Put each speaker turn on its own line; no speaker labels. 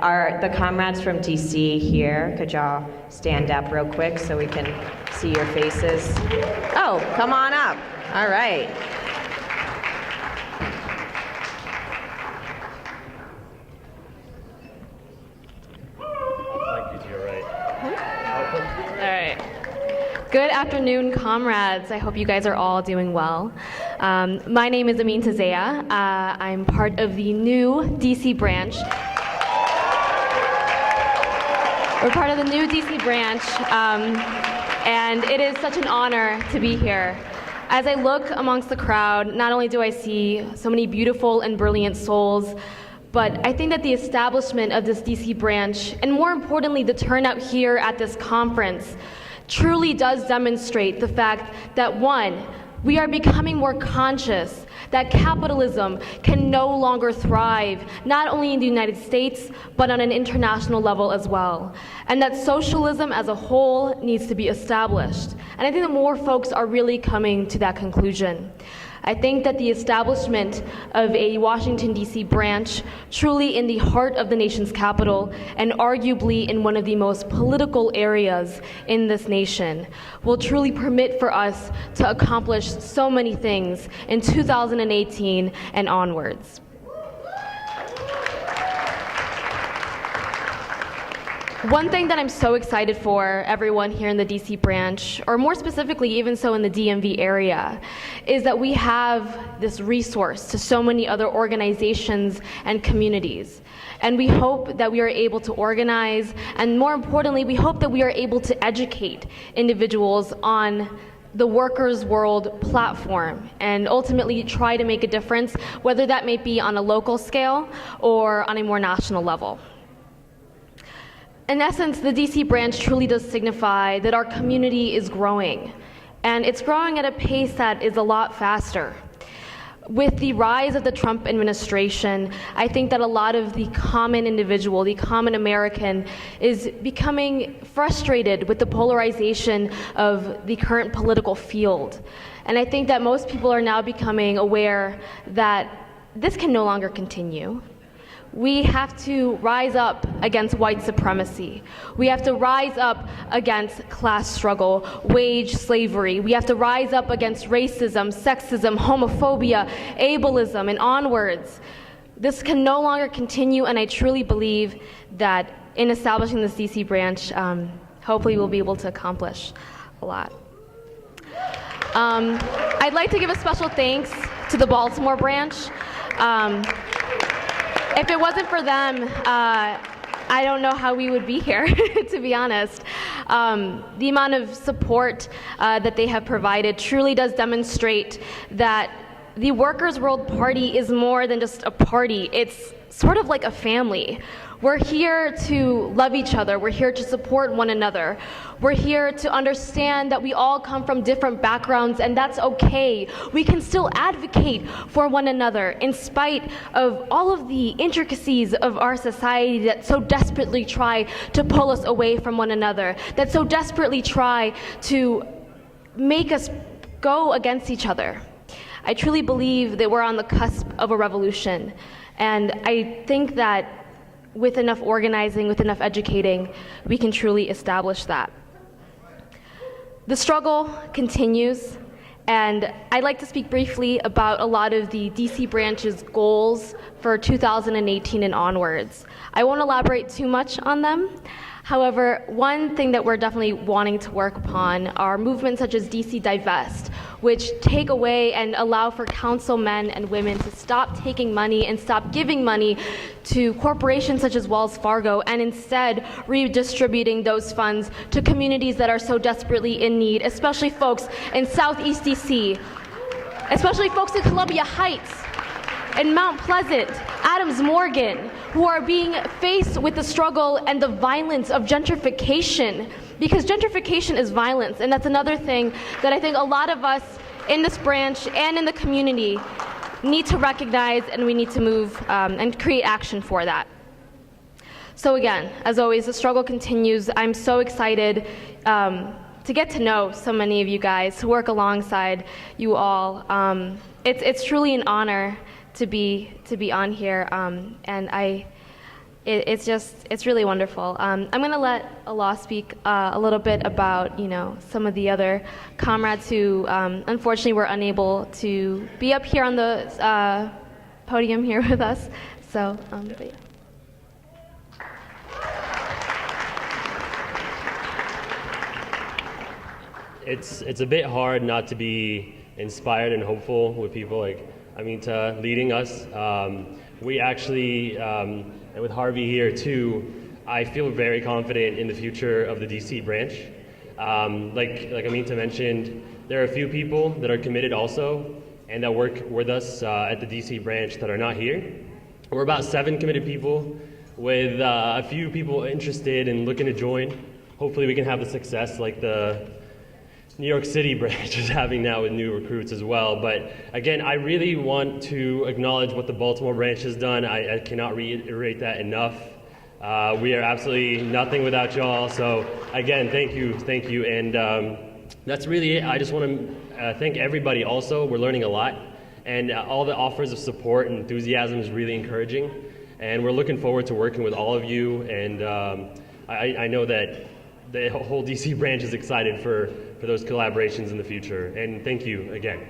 Are the comrades from DC here? Could y'all stand up real quick so we can see your faces? Oh, come on up. All right.
All right. Good afternoon, comrades. I hope you guys are all doing well. My name is Amin Tazea. I'm part of the new DC branch. We're part of the new DC branch, and it is such an honor to be here. As I look amongst the crowd, not only do I see so many beautiful and brilliant souls, but I think that the establishment of this DC branch, and more importantly, the turnout here at this conference, truly does demonstrate the fact that, one, we are becoming more conscious that capitalism can no longer thrive, not only in the United States, but on an international level as well. And that socialism as a whole needs to be established. And I think that more folks are really coming to that conclusion. I think that the establishment of a Washington, D.C. branch, truly in the heart of the nation's capital, and arguably in one of the most political areas in this nation, will truly permit for us to accomplish so many things in 2018 and onwards. One thing that I'm so excited for everyone here in the DC branch, or more specifically even so in the DMV area, is that we have this resource to so many other organizations and communities. And we hope that we are able to organize, and more importantly, we hope that we are able to educate individuals on the Workers' World platform and ultimately try to make a difference, whether that may be on a local scale or on a more national level. In essence, the DC branch truly does signify that our community is growing, and it's growing at a pace that is a lot faster. With the rise of the Trump administration, I think that a lot of the common individual, the common American, is becoming frustrated with the polarization of the current political field. And I think that most people are now becoming aware that this can no longer continue. We have to rise up against white supremacy. We have to rise up against class struggle, wage slavery. We have to rise up against racism, sexism, homophobia, ableism, and onwards. This can no longer continue, and I truly believe that in establishing this DC branch, hopefully we'll be able to accomplish a lot. I'd like to give a special thanks to the Baltimore branch. If it wasn't for them, I don't know how we would be here, to be honest. The amount of support that they have provided truly does demonstrate that the Workers' World Party is more than just a party. It's sort of like a family. We're here to love each other. We're here to support one another. We're here to understand that we all come from different backgrounds, and that's okay. We can still advocate for one another in spite of all of the intricacies of our society that so desperately try to pull us away from one another, that so desperately try to make us go against each other. I truly believe that we're on the cusp of a revolution, and I think that with enough organizing, with enough educating, we can truly establish that. The struggle continues, and I'd like to speak briefly about a lot of the DC branch's goals for 2018 and onwards. I won't elaborate too much on them. However, one thing that we're definitely wanting to work upon are movements such as DC Divest, which take away and allow for councilmen and women to stop taking money and stop giving money to corporations such as Wells Fargo, and instead redistributing those funds to communities that are so desperately in need, especially folks in Southeast DC, especially folks in Columbia Heights, in Mount Pleasant, Adams Morgan, who are being faced with the struggle and the violence of gentrification, because gentrification is violence, and that's another thing that I think a lot of us in this branch and in the community need to recognize, and we need to move and create action for that. So again, as always, the struggle continues. I'm so excited to get to know so many of you guys, to work alongside you all. It's truly an honor to be on here, and it's really wonderful. I'm going to let Allah speak a little bit about, some of the other comrades who unfortunately were unable to be up here on the podium here with us. So, but yeah.
It's a bit hard not to be inspired and hopeful with people like Aminta leading us. We actually, and with Harvey here too, I feel very confident in the future of the DC branch. Like Aminta mentioned, there are a few people that are committed also and that work with us at the DC branch that are not here. We're about 7 committed people with a few people interested and looking to join. Hopefully we can have the success like the New York City branch is having now with new recruits as well. But again, I really want to acknowledge what the Baltimore branch has done. I cannot reiterate that enough. We are absolutely nothing without y'all. So again, thank you. And that's really it. I just want to thank everybody also. We're learning a lot. And all the offers of support and enthusiasm is really encouraging. And we're looking forward to working with all of you. And I know that the whole DC branch is excited for those collaborations in the future. And thank you again.